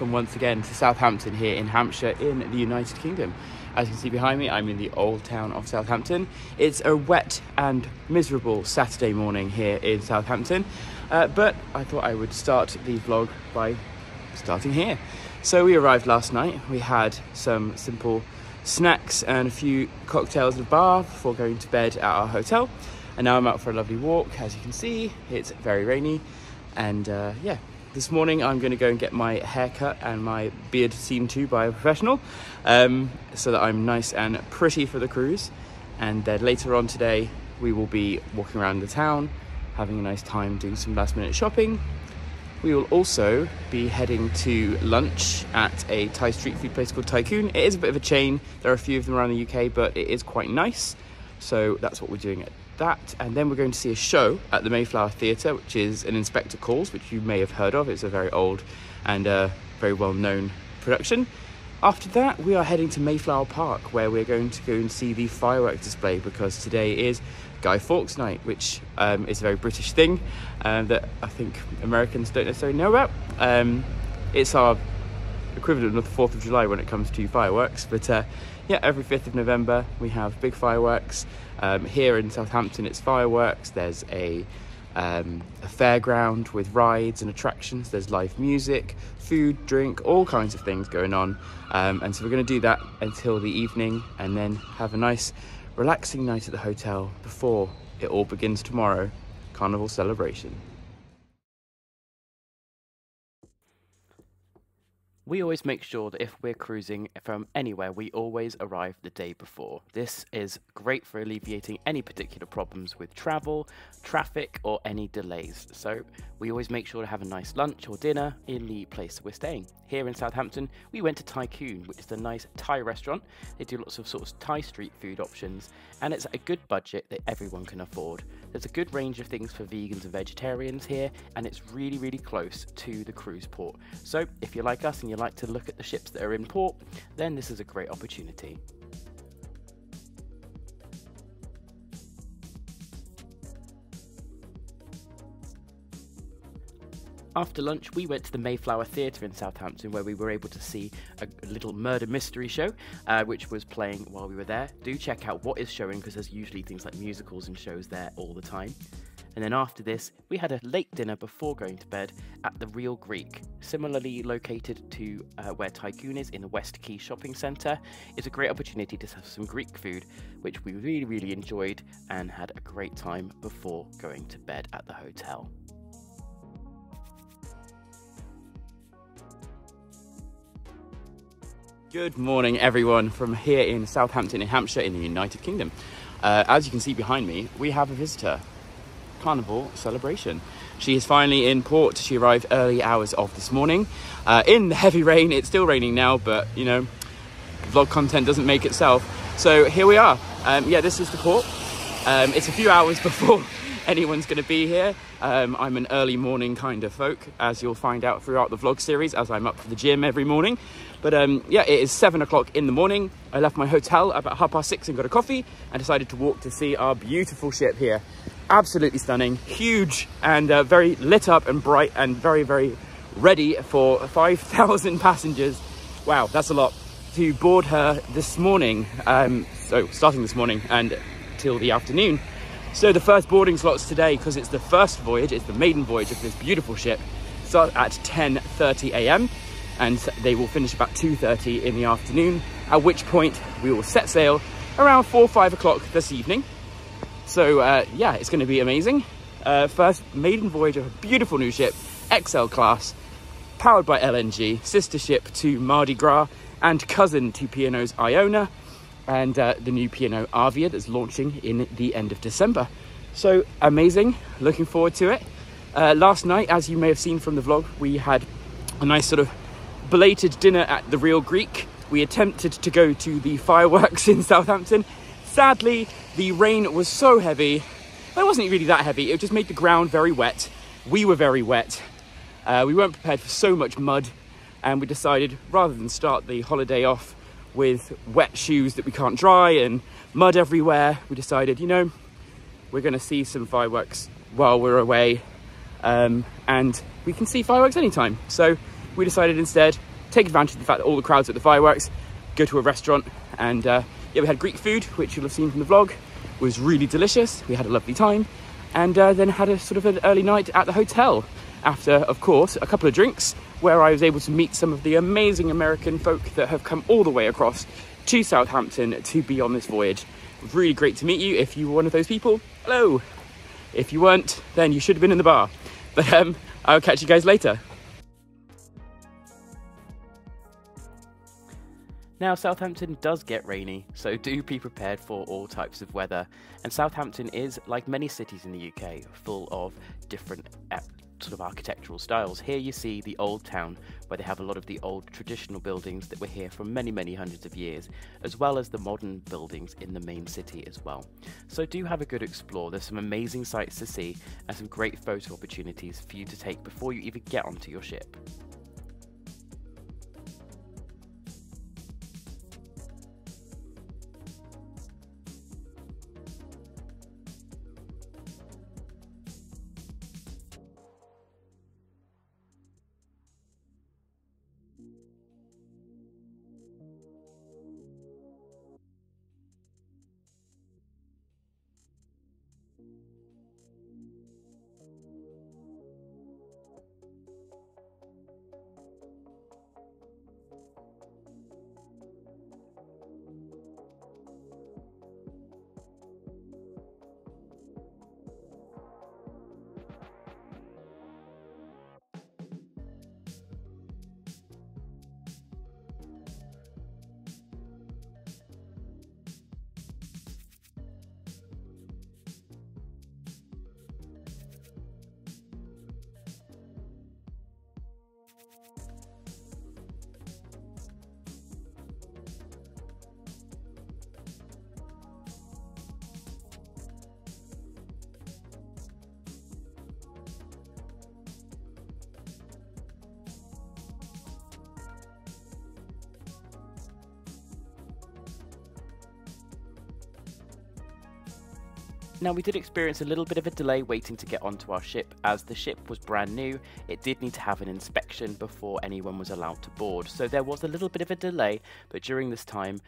welcome once again to Southampton here in Hampshire in the United Kingdom. As you can see behind me, I'm in the old town of Southampton. It's a wet and miserable Saturday morning here in Southampton, but I thought I would start the vlog by starting here. So we arrived last night. We had some simple snacks and a few cocktails at a bar before going to bed at our hotel. And now I'm out for a lovely walk. As you can see, it's very rainy. And yeah, this morning I'm going to go and get my hair cut and my beard seen to by a professional, so that I'm nice and pretty for the cruise. And then later on today, we will be walking around the town, having a nice time doing some last minute shopping. We will also be heading to lunch at a Thai street food place called Tycoon. It is a bit of a chain. There are a few of them around the UK, but it is quite nice. So that's what we're doing at that. And then we're going to see a show at the Mayflower Theatre, which is an Inspector Calls, which you may have heard of. It's a very old and very well-known production. After that, we are heading to Mayflower Park, where we're going to go and see the fireworks display, because today is Guy Fawkes Night, which is a very British thing that I think Americans don't necessarily know about. It's our equivalent of the 4th of July when it comes to fireworks, but yeah, every 5th of November we have big fireworks. Here in Southampton it's fireworks. There's a fairground with rides and attractions. There's live music, food, drink, all kinds of things going on, and so we're going to do that until the evening, and then have a nice relaxing night at the hotel before it all begins tomorrow. Carnival celebration. We always make sure that if we're cruising from anywhere, we always arrive the day before. This is great for alleviating any particular problems with travel, traffic, or any delays. So we always make sure to have a nice lunch or dinner in the place we're staying. Here in Southampton, we went to Tycoon, which is a nice Thai restaurant. They do lots of sort of Thai street food options, and it's a good budget that everyone can afford. There's a good range of things for vegans and vegetarians here, and it's really, really close to the cruise port. So if you're like us and you like to look at the ships that are in port, then this is a great opportunity. After lunch, we went to the Mayflower Theatre in Southampton, where we were able to see a little murder mystery show, which was playing while we were there. Do check out what is showing, because there's usually things like musicals and shows there all the time. And then after this, we had a late dinner before going to bed at the Real Greek, similarly located to where Tycoon is in the West Quay shopping centre. It's a great opportunity to have some Greek food, which we really, really enjoyed and had a great time before going to bed at the hotel. Good morning, everyone, from here in Southampton in Hampshire in the United Kingdom. As you can see behind me, we have a visitor. Carnival celebration. She is finally in port. She arrived early hours of this morning in the heavy rain. It's still raining now, but you know, vlog content doesn't make itself. So here we are. Yeah, this is the port. It's a few hours before anyone's going to be here. I'm an early morning kind of folk, as you'll find out throughout the vlog series, as I'm up for the gym every morning. But yeah, it is 7 o'clock in the morning. I left my hotel about 6:30 and got a coffee and decided to walk to see our beautiful ship here. Absolutely stunning, huge, and very lit up and bright, and very, very ready for 5,000 passengers. Wow, that's a lot. To board her this morning, so starting this morning and till the afternoon. So the first boarding slots today, because it's the first voyage, it's the maiden voyage of this beautiful ship, start at 10:30 a.m. and they will finish about 2:30 in the afternoon, at which point we will set sail around 4 or 5 o'clock this evening. So yeah, it's going to be amazing. First maiden voyage of a beautiful new ship, XL class, powered by LNG, sister ship to Mardi Gras and cousin to P&O's Iona, and the new P&O Avia that's launching in the end of December. So amazing, looking forward to it. Last night, as you may have seen from the vlog, we had a nice sort of belated dinner at the Real Greek. We attempted to go to the fireworks in Southampton. Sadly, the rain was so heavy. Well, it wasn't really that heavy, it just made the ground very wet. We were very wet. We weren't prepared for so much mud, and we decided, rather than start the holiday off with wet shoes that we can't dry and mud everywhere, we decided, you know, we're going to see some fireworks while we're away, and we can see fireworks anytime. So we decided instead take advantage of the fact that all the crowds at the fireworks, go to a restaurant, and yeah, we had Greek food, which you'll have seen from the vlog. It was really delicious. We had a lovely time, and then had a sort of an early night at the hotel after, of course, a couple of drinks, where I was able to meet some of the amazing American folk that have come all the way across to Southampton to be on this voyage. It was really great to meet you. If you were one of those people, hello. If you weren't, then you should have been in the bar. But I'll catch you guys later. Now, Southampton does get rainy, so do be prepared for all types of weather. And Southampton is, like many cities in the UK, full of different sort of architectural styles. Here you see the old town, where they have a lot of the old traditional buildings that were here for many, many hundreds of years, as well as the modern buildings in the main city as well. So do have a good explore. There's some amazing sights to see and some great photo opportunities for you to take before you even get onto your ship. Now, we did experience a little bit of a delay waiting to get onto our ship. As the ship was brand new, it did need to have an inspection before anyone was allowed to board. So there was a little bit of a delay, but during this time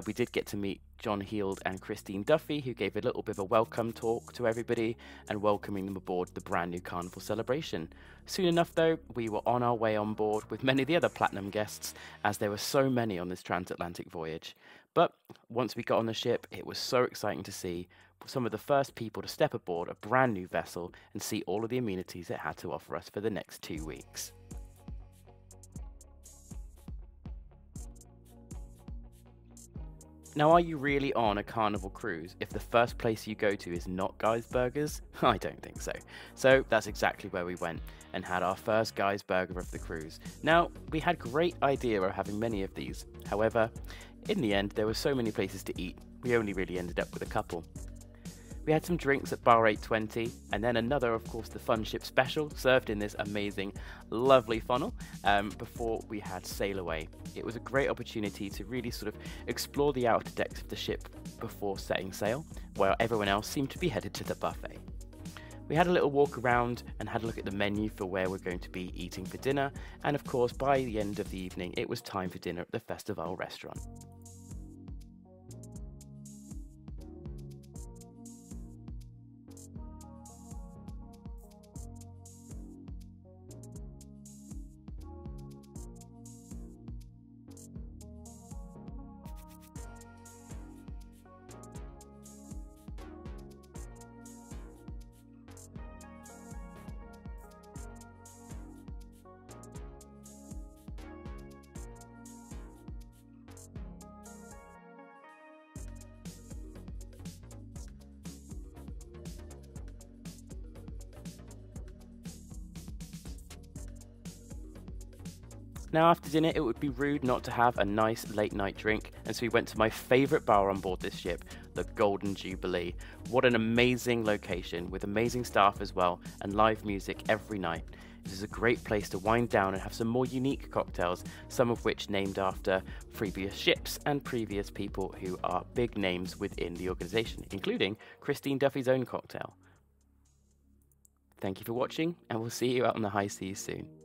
we did get to meet John Heald and Christine Duffy, who gave a little bit of a welcome talk to everybody and welcoming them aboard the brand new Carnival celebration. Soon enough though, we were on our way on board with many of the other Platinum guests, as there were so many on this transatlantic voyage. But once we got on the ship, it was so exciting to see some of the first people to step aboard a brand new vessel and see all of the amenities it had to offer us for the next 2 weeks. Now, are you really on a Carnival cruise if the first place you go to is not Guy's Burgers? I don't think so. So that's exactly where we went and had our first Guy's Burger of the cruise. Now, we had great idea of having many of these. However, in the end, there were so many places to eat, we only really ended up with a couple. We had some drinks at bar 820, and then another, of course, the Fun Ship Special, served in this amazing, lovely funnel, before we had sail away. It was a great opportunity to really sort of explore the outer decks of the ship before setting sail, while everyone else seemed to be headed to the buffet. We had a little walk around and had a look at the menu for where we're going to be eating for dinner, and of course, by the end of the evening, it was time for dinner at the Festival restaurant. Now, after dinner, it would be rude not to have a nice late night drink, and so we went to my favourite bar on board this ship, the Golden Jubilee. What an amazing location, with amazing staff as well, and live music every night. This is a great place to wind down and have some more unique cocktails, some of which named after previous ships and previous people who are big names within the organisation, including Christine Duffy's own cocktail. Thank you for watching, and we'll see you out on the high seas soon.